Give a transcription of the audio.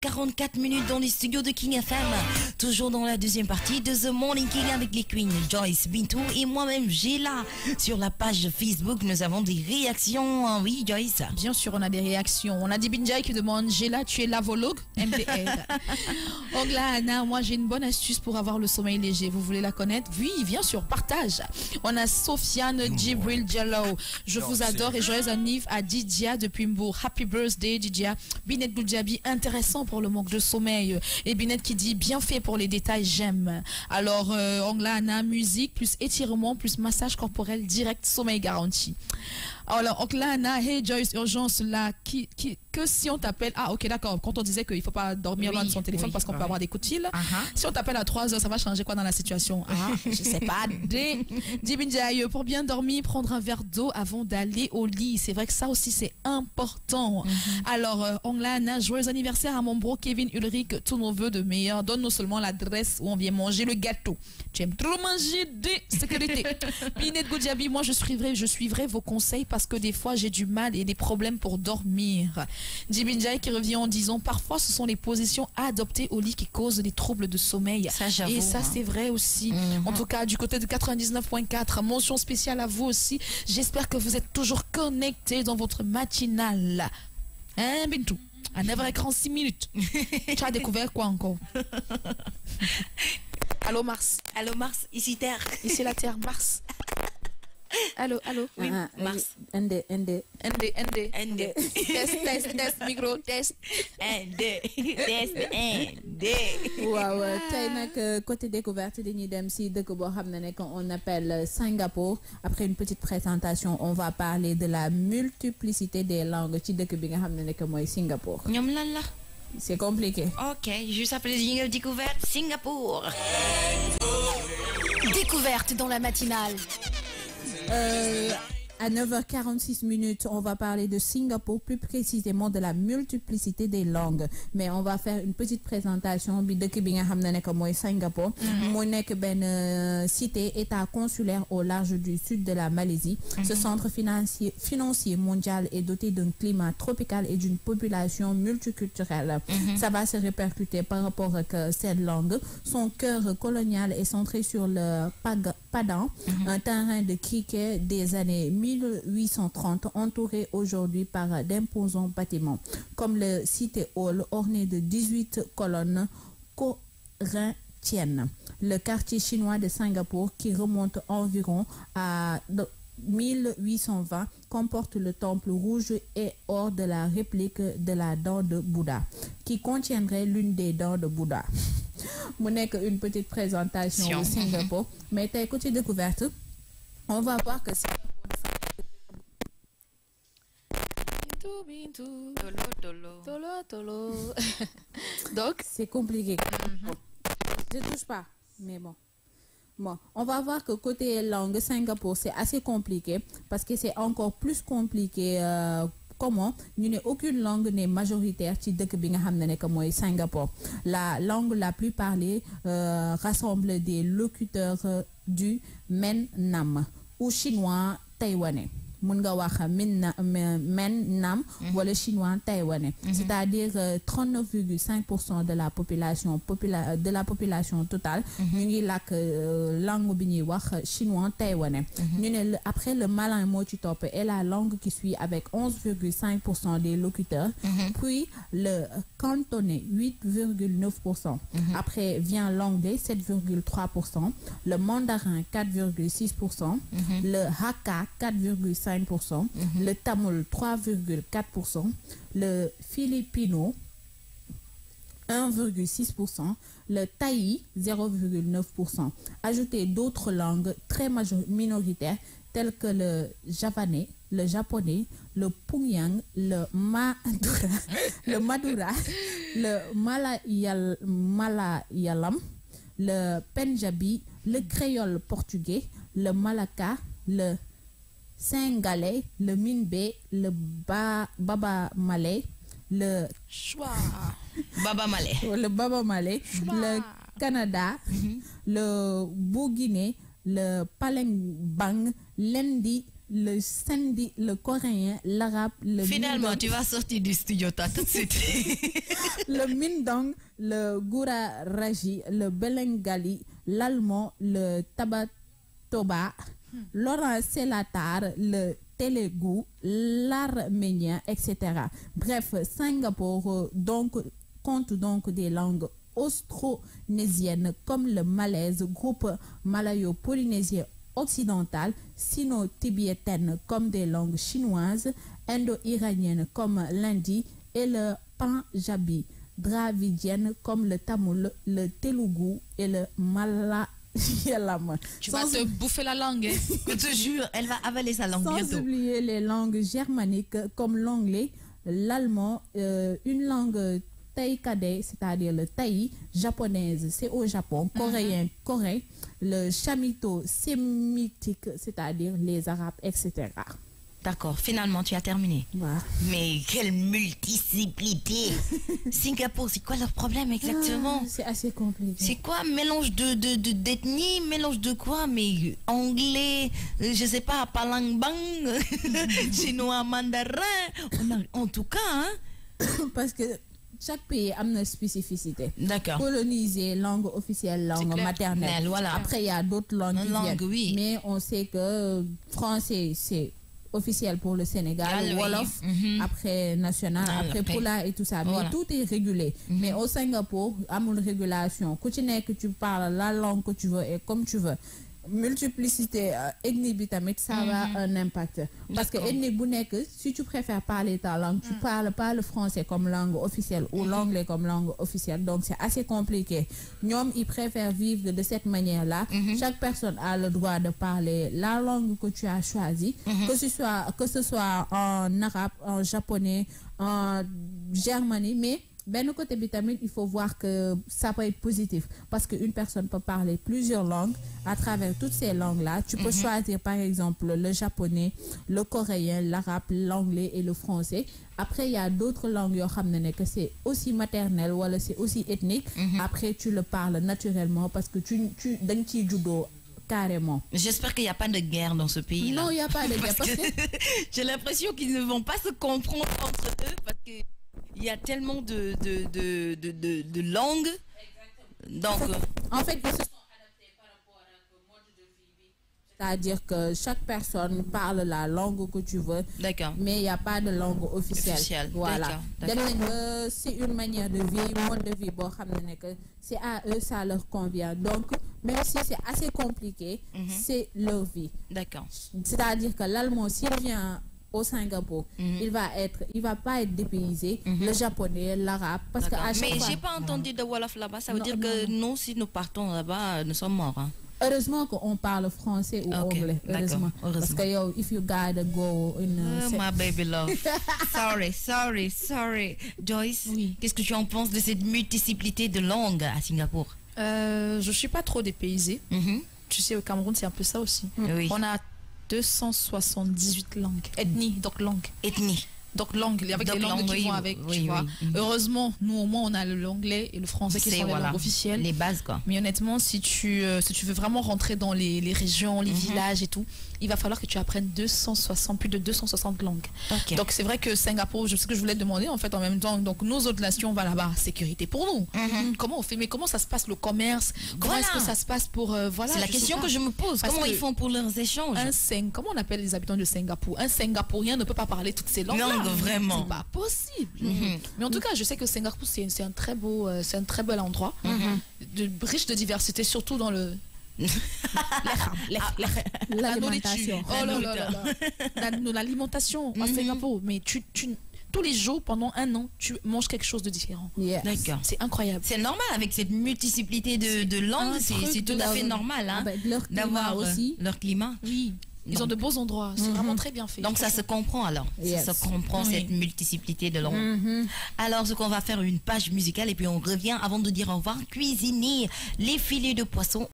44 minutes dans les studios de King FM, toujours dans la deuxième partie de The Morning King avec les Queens Joyce, Bintou et moi-même Géla. Sur la page Facebook, nous avons des réactions. Oui, Joyce. Bien sûr, on a des réactions. On a Dibinjai qui demande Géla, tu es lavologue MDL. Ongla Anna, moi j'ai une bonne astuce pour avoir le sommeil léger. Vous voulez la connaître? Oui, bien sûr, partage. On a Sofiane Djibril Diallo. Je vous adore et joyeux anniv à Didia depuis Mbour. Happy birthday Didia. Binet Goudjabi, intéressant pour le manque de sommeil. Et Binet qui dit bien fait pour les détails, j'aime. Alors, Ongla Anna, musique, plus étirement, plus massage corporel direct, sommeil garanti. Alors, Ongla Anna, hey Joyce, urgence là, que si on t'appelle, ah ok d'accord, quand on disait qu'il ne faut pas dormir loin de son téléphone parce qu'on peut avoir des coups de fil, si on t'appelle à 3 heures, ça va changer quoi dans la situation? Je sais pas. Pour bien dormir, prendre un verre d'eau avant d'aller au lit. C'est vrai que ça aussi c'est important. Alors, Ongla Anna, joyeux anniversaire à mon bro Kevin Ulrich, tous nos voeux de meilleurs. Donne-nous seulement l'adresse où on vient manger le gâteau. Tu aimes trop manger des sécurités. Binet Goudjabi, moi je suivrai vos conseils parce que des fois j'ai du mal et des problèmes pour dormir. Djibinjai qui revient en disant parfois ce sont les positions adoptées au lit qui causent des troubles de sommeil. Ça, j'avoue, et ça c'est vrai aussi. En tout cas du côté de 99.4, mention spéciale à vous aussi. J'espère que vous êtes toujours connectés dans votre matinale. Hein Bintou? À 9h46 minutes. Tu as découvert quoi encore? Allô Mars. Allô Mars, ici Terre. Ici la Terre, Mars. Allô, allô. Oui, Mars. ND. Test, micro, test. Waaw tey nag côté découverte dañuy dem si dëkk boo xam ne on appelle Singapour. Après une petite présentation, on va parler de la multiplicité des langues ci dëkk bi nga xam ne mooy Singapour. Ñoom lan la? C'est compliqué. Ok, juste après le jingle découverte, Singapour. Découverte dans la matinale. À 9h46 minutes, on va parler de Singapour, plus précisément de la multiplicité des langues. Mais on va faire une petite présentation bi dëkk bi nga xam ne mooy Singapour. Mu nekk benn cité état consulaire au large du sud de la Malaisie. Ce centre financier mondial est doté d'un climat tropical et d'une population multiculturelle. Ça va se répercuter par rapport à cette langue. Son cœur colonial est centré sur le Padang, un terrain de cricket des années 1830, entouré aujourd'hui par d'imposants bâtiments, comme le City Hall orné de 18 colonnes corinthiennes. Le quartier chinois de Singapour, qui remonte environ à 1820, comporte le temple rouge et or de la réplique de la dent de Bouddha, qui contiendrait l'une des dents de Bouddha. Mu nekk une petite présentation de Singapour. Mais tey côté découverte, on va voir que c'est donc c'est compliqué. Je touche pas, mais bon. Bon, on va voir que côté langue Singapour, c'est assez compliqué parce que c'est encore plus compliqué. Comment aucune langue n'est majoritaire ci dëkk bi nga xam ne mooy Singapour. La langue la plus parlée rassemble des locuteurs du Men-Nam ou chinois taïwanais. Mun nga wax Men-Nam wala chinois taïwanais. C'est-à-dire 39,5% de la population totale ñu ngi làkk langue bi ñuy wax chinois taïwanais. Après le malin moo ci topp est la langue qui suit avec 11,5% des locuteurs. Puis le cantonais 8,9%. Après vient l'anglais 7,3%, le mandarin 4,6%, le hakka 4,5%, le tamoul 3,4%, le filipino 1,6%, le thaï 0,9%. Ajoutez d'autres langues très minoritaires telles que le javanais, le japonais, le Pungyang, le Madura, le Malayalam, le Punjabi, le créole portugais, le Malacca, le Singalais, le Minbe, le Baba Malais, le Baba Malais, le Canada, le Bourguignais, le Palembang, l'Indi, le sindhi, le coréen, l'arabe, le Finalement, mindong, tu vas sortir du studio, toi, tout de suite. le mindong, le guraraji, le belengali, l'allemand, le tabatoba, l'orange selatar, le télougou, l'arménien, etc. Bref, Singapour compte donc des langues austronésiennes comme le malaise, groupe malayo-polynésien occidentale, sino-tibétaine comme des langues chinoises, indo-iraniennes comme l'hindi et le panjabi, dravidienne comme le tamoul, le telougou et le malayalam. Tu vas te bouffer la langue. Hein. Je te jure, elle va avaler sa langue Sans bientôt. oublier les langues germaniques comme l'anglais, l'allemand, une langue taïkade, c'est-à-dire le taï, japonaise, c'est au Japon, coréen, Corée, le chamito sémitique, c'est-à-dire les arabes, etc. D'accord, finalement, tu as terminé. Voilà. Mais quelle multiplicité. Singapour, c'est quoi leur problème exactement? C'est assez compliqué. C'est quoi? Mélange d'ethnie, mélange de quoi? Mais anglais, je sais pas, palangbang, chinois, mandarin. En tout cas, hein? Parce que chaque pays a une spécificité. D'accord. Colonisé, langue officielle, langue clair. maternelle. Voilà. Après, il y a d'autres langues qui Langue, viennent. oui. Mais on sait que français, c'est officiel pour le Sénégal, Oui. Wolof, après national, après après. Pula et tout ça. Mais Voilà. tout est régulé. Mais au Singapour, à mon régulation, que tu parles la langue que tu veux et comme tu veux. Multiplicité ethnie bi tamit ça va un impact parce que ethnie bu nek si tu préfères parler ta langue tu parles pas le français comme langue officielle ou l'anglais comme langue officielle donc c'est assez compliqué ñom ils préfèrent vivre de cette manière là chaque personne a le droit de parler la langue que tu as choisie que ce soit en arabe en japonais en germanique mais ben côté vitamine, il faut voir que ça peut être positif parce qu'une personne peut parler plusieurs langues à travers toutes ces langues-là. Tu peux choisir par exemple le japonais, le coréen, l'arabe, l'anglais et le français. Après, il y a d'autres langues que c'est aussi maternel ou c'est aussi ethnique. Après, tu le parles naturellement parce que tu dans qui judo carrément. J'espère qu'il n'y a pas de guerre dans ce pays. Non, il n'y a pas de guerre. Parce que j'ai l'impression qu'ils ne vont pas se comprendre entre eux parce que il y a tellement de langues. Donc, en fait, ils se sont adaptés par rapport au mode de vie. C'est-à-dire que chaque personne parle la langue que tu veux. d'accord. Mais il n'y a pas de langue officielle. Voilà. D'accord. C'est une manière de vie, un mode de vie. C'est à eux, ça leur convient. Donc, même si c'est assez compliqué, c'est leur vie. D'accord. C'est-à-dire que l'allemand, s'il vient au Singapour, il va pas être dépaysé, le japonais, l'arabe, parce que à chaque Mais fois, j'ai pas entendu de Wolof là-bas. Ça veut Non, dire que nous, si nous partons là-bas, nous sommes morts. Hein. heureusement qu'on parle français ou Ok, anglais, d'accord, heureusement. Parce que yo, if you gotta go in Oh, my baby love. sorry. Joyce, Oui. qu'est-ce que tu en penses de cette multiplicité de langues à Singapour? Je suis pas trop dépaysée. Mhm. Tu sais, au Cameroun, c'est un peu ça aussi. Oui. On a 278 langues. Ethnie, donc langue. Ethnie. Donc langue, avec Donc, les langues langue, qui oui, vont avec, oui, tu vois. oui. Heureusement, nous au moins on a l'anglais et le français qui sont les langues officielles. Les bases, quoi. Mais honnêtement, si tu veux vraiment rentrer dans les régions, les villages et tout, il va falloir que tu apprennes plus de 260 langues. Ok. Donc c'est vrai que Singapour, je sais que je voulais te demander en fait en même temps, donc nos autres nations, on va là-bas, sécurité pour nous. Comment on fait? Mais comment ça se passe le commerce? Comment Voilà. est-ce que ça se passe pour voilà? C'est la je sais question pas. que je me pose. Parce Comment que ils font pour leurs échanges? Comment on appelle les habitants de Singapour? Un Singapourien ne peut pas parler toutes ces langues. Langue, vraiment. C'est pas possible. Mais en tout cas, je sais que Singapour, c'est un très beau, c'est un très bel endroit, riche de diversité, surtout dans le la nourriture. L'alimentation. Oh là là là là. L'alimentation à Singapour. Mais tous les jours, pendant un an, tu manges quelque chose de différent. Yes. D'accord. C'est incroyable. C'est normal avec cette multiplicité de langues, un truc c'est tout de à fait leur- normal hein, Avec leur climat d'avoir aussi. leur climat. Oui. Ils ont de beaux endroits. C'est vraiment très bien fait. Donc ça se comprend alors. Yes. Ça se comprend Oui. cette multiplicité de langues. Alors ce qu'on va faire une page musicale et puis on revient avant de dire au revoir. Cuisiner les filets de poisson